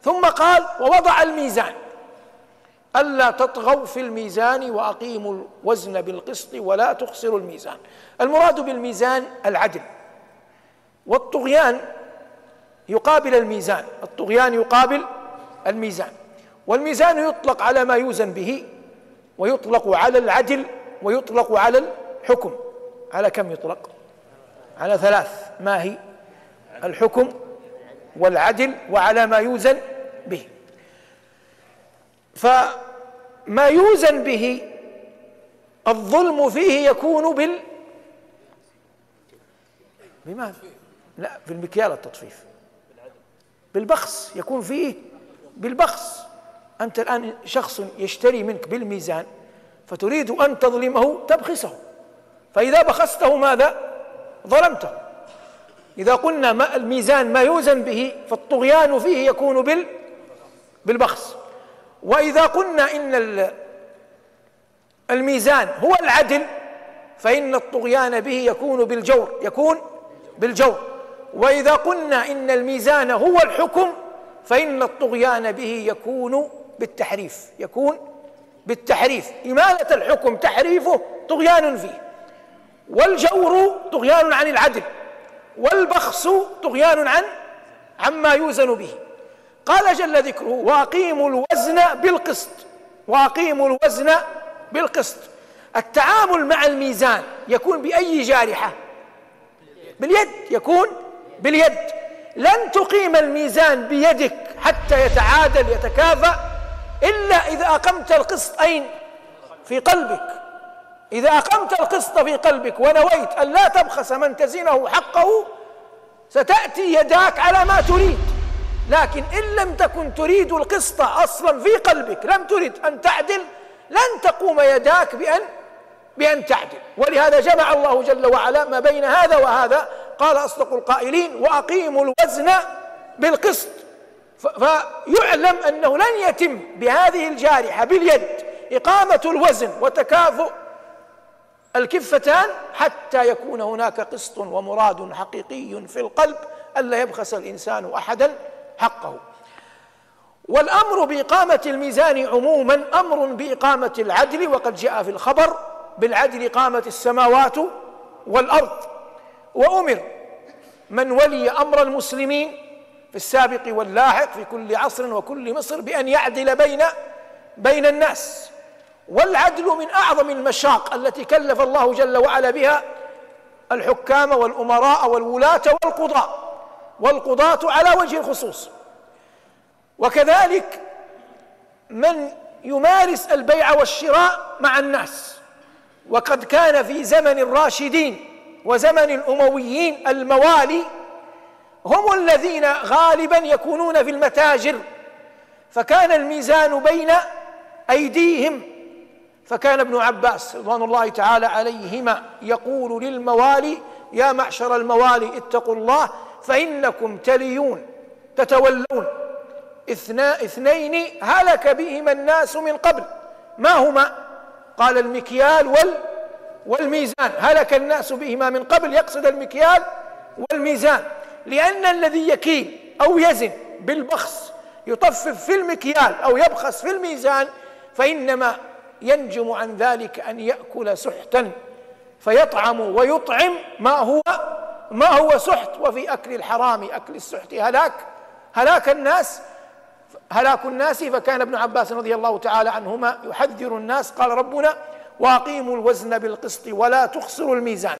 ثم قال ووضع الميزان ألا تطغوا في الميزان وأقيموا الوزن بالقسط ولا تخسروا الميزان. المراد بالميزان العدل، والطغيان يقابل الميزان، الطغيان يقابل الميزان. والميزان يطلق على ما يوزن به، ويطلق على العدل، ويطلق على الحكم. على كم يطلق؟ على ثلاث. ما هي؟ الحكم والعدل وعلى ما يوزن به. فما يوزن به الظلم فيه يكون بماذا؟ لا، في المكيال التطفيف، بالبخس، يكون فيه بالبخس. أنت الآن شخص يشتري منك بالميزان فتريد أن تظلمه تبخسه، فإذا بخسته ماذا؟ ظلمته. إذا قلنا الميزان ما يوزن به فالطغيان فيه يكون بالبخس. وإذا قلنا إن الميزان هو العدل فإن الطغيان به يكون بالجور، وإذا قلنا إن الميزان هو الحكم فإن الطغيان به يكون بالتحريف، إمالة الحكم تحريفه طغيان فيه، والجور طغيان عن العدل، والبخس طغيان عما يوزن به. قال جل ذكره وأقيموا الوزن بالقسط. التعامل مع الميزان يكون بأي جارحة؟ باليد، يكون باليد. لن تقيم الميزان بيدك حتى يتعادل يتكافأ إلا إذا أقمت القسط أين؟ في قلبك. إذا أقمت القسط في قلبك ونويت أن لا تبخس من تزنه حقه ستأتي يداك على ما تريد. لكن إن لم تكن تريد القسط أصلا في قلبك، لم ترد أن تعدل، لن تقوم يداك بأن تعدل. ولهذا جمع الله جل وعلا ما بين هذا وهذا، قال أصدق القائلين وأقيموا الوزن بالقسط. فيعلم أنه لن يتم بهذه الجارحة باليد إقامة الوزن وتكافؤ الكفتان حتى يكون هناك قسط ومراد حقيقي في القلب ألا يبخس الإنسان أحدا حقه. والأمر بإقامة الميزان عموما أمر بإقامة العدل، وقد جاء في الخبر بالعدل قامت السماوات والأرض. وأمر من ولي أمر المسلمين في السابق واللاحق في كل عصر وكل مصر بأن يعدل بين الناس. والعدل من أعظم المشاق التي كلف الله جل وعلا بها الحكام والأمراء والولاة والقضاة على وجه الخصوص. وكذلك من يمارس البيع والشراء مع الناس. وقد كان في زمن الراشدين وزمن الأمويين الموالي هم الذين غالبا يكونون في المتاجر، فكان الميزان بين أيديهم. فكان ابن عباس رضوان الله تعالى عليهما يقول للموالي يا معشر الموالي اتقوا الله فإنكم تتولون اثنين هلك بهما الناس من قبل. ما هما؟ قال المكيال والميزان. هلك الناس بهما من قبل، يقصد المكيال والميزان، لأن الذي يكيل أو يزن بالبخس يطفف في المكيال أو يبخس في الميزان فإنما ينجم عن ذلك أن يأكل سحتا فيطعم ويطعم ما هو سحت. وفي أكل الحرام أكل السحت هلاك الناس. فكان ابن عباس رضي الله تعالى عنهما يحذر الناس، قال ربنا وأقيموا الوزن بالقسط ولا تخسروا الميزان.